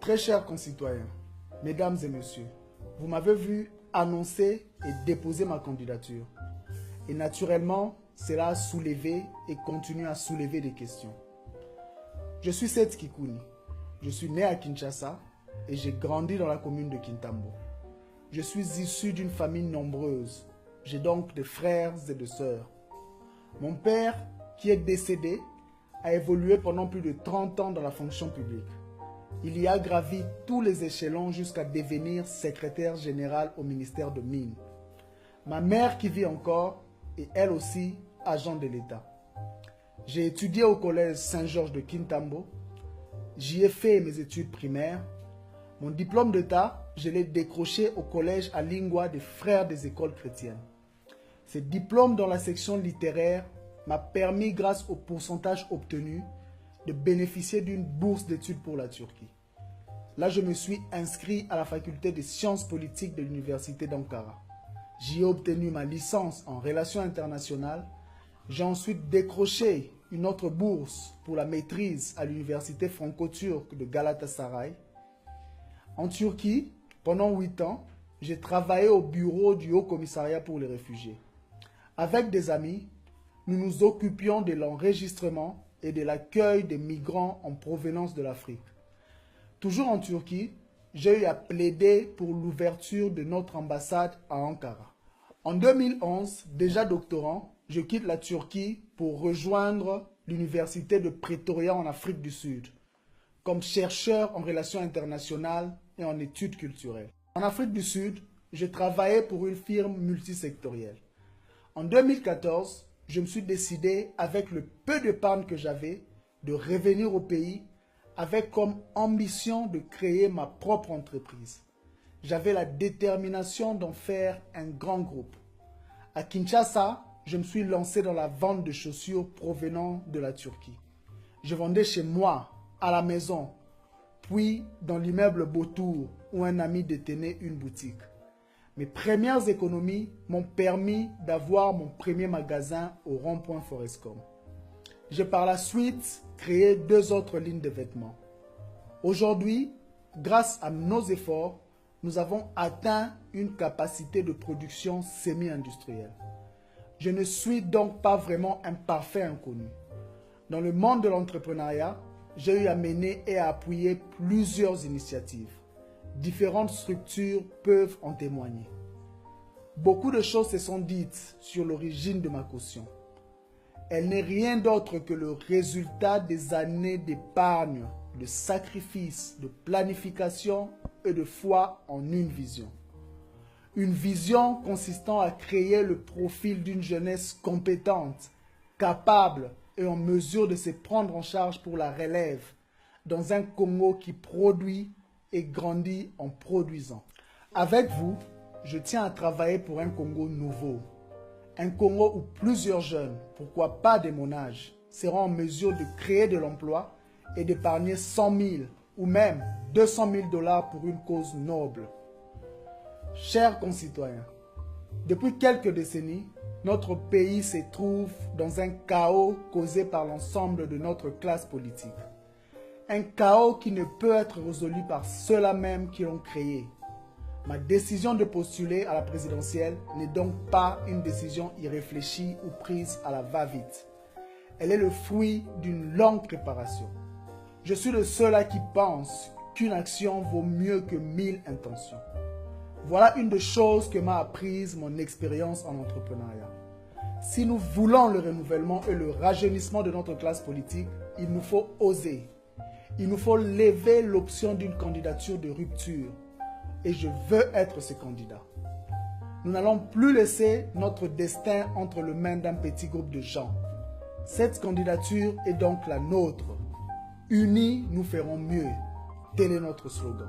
Très chers concitoyens, mesdames et messieurs, vous m'avez vu annoncer et déposer ma candidature. Et naturellement, cela a soulevé et continue à soulever des questions. Je suis Seth Kikouni. Je suis né à Kinshasa et j'ai grandi dans la commune de Kintambo. Je suis issu d'une famille nombreuse. J'ai donc des frères et des sœurs. Mon père, qui est décédé, a évolué pendant plus de 30 ans dans la fonction publique. Il y a gravi tous les échelons jusqu'à devenir secrétaire général au ministère de Mines. Ma mère qui vit encore est elle aussi agent de l'État. J'ai étudié au collège Saint-Georges de Kintambo. J'y ai fait mes études primaires. Mon diplôme d'État, je l'ai décroché au collège à Lingua des Frères des écoles chrétiennes. Ce diplôme dans la section littéraire m'a permis, grâce au pourcentage obtenu, de bénéficier d'une bourse d'études pour la Turquie. Là, je me suis inscrit à la faculté des sciences politiques de l'université d'Ankara. J'y ai obtenu ma licence en relations internationales. J'ai ensuite décroché une autre bourse pour la maîtrise à l'université franco-turque de Galatasaray. En Turquie, pendant 8 ans, j'ai travaillé au bureau du Haut Commissariat pour les réfugiés. Avec des amis, nous nous occupions de l'enregistrement et de l'accueil des migrants en provenance de l'Afrique. Toujours en Turquie, j'ai eu à plaider pour l'ouverture de notre ambassade à Ankara. En 2011, déjà doctorant, je quitte la Turquie pour rejoindre l'université de Pretoria en Afrique du Sud, comme chercheur en relations internationales et en études culturelles. En Afrique du Sud, j'ai travaillé pour une firme multisectorielle. En 2014, je me suis décidé, avec le peu d'épargne que j'avais, de revenir au pays avec comme ambition de créer ma propre entreprise. J'avais la détermination d'en faire un grand groupe. À Kinshasa, je me suis lancé dans la vente de chaussures provenant de la Turquie. Je vendais chez moi, à la maison, puis dans l'immeuble Beautour où un ami détenait une boutique. Mes premières économies m'ont permis d'avoir mon premier magasin au rond-point Forescom. J'ai par la suite créé 2 autres lignes de vêtements. Aujourd'hui, grâce à nos efforts, nous avons atteint une capacité de production semi-industrielle. Je ne suis donc pas vraiment un parfait inconnu. Dans le monde de l'entrepreneuriat, j'ai eu à mener et à appuyer plusieurs initiatives. Différentes structures peuvent en témoigner. Beaucoup de choses se sont dites sur l'origine de ma caution. Elle n'est rien d'autre que le résultat des années d'épargne, de sacrifice, de planification et de foi en une vision. Une vision consistant à créer le profil d'une jeunesse compétente, capable et en mesure de se prendre en charge pour la relève dans un Congo qui produit et grandit en produisant. Avec vous, je tiens à travailler pour un Congo nouveau. Un Congo où plusieurs jeunes, pourquoi pas de mon âge, seront en mesure de créer de l'emploi et d'épargner 100 000 ou même 200 000 $ pour une cause noble. Chers concitoyens, depuis quelques décennies, notre pays se trouve dans un chaos causé par l'ensemble de notre classe politique. Un chaos qui ne peut être résolu par ceux-là même qui l'ont créé. Ma décision de postuler à la présidentielle n'est donc pas une décision irréfléchie ou prise à la va-vite. Elle est le fruit d'une longue préparation. Je suis de ceux-là qui pensent qu'une action vaut mieux que 1000 intentions. Voilà une des choses que m'a apprise mon expérience en entrepreneuriat. Si nous voulons le renouvellement et le rajeunissement de notre classe politique, il nous faut oser. Il nous faut lever l'option d'une candidature de rupture. Et je veux être ce candidat. Nous n'allons plus laisser notre destin entre les mains d'un petit groupe de gens. Cette candidature est donc la nôtre. Unis, nous ferons mieux. Tel est notre slogan.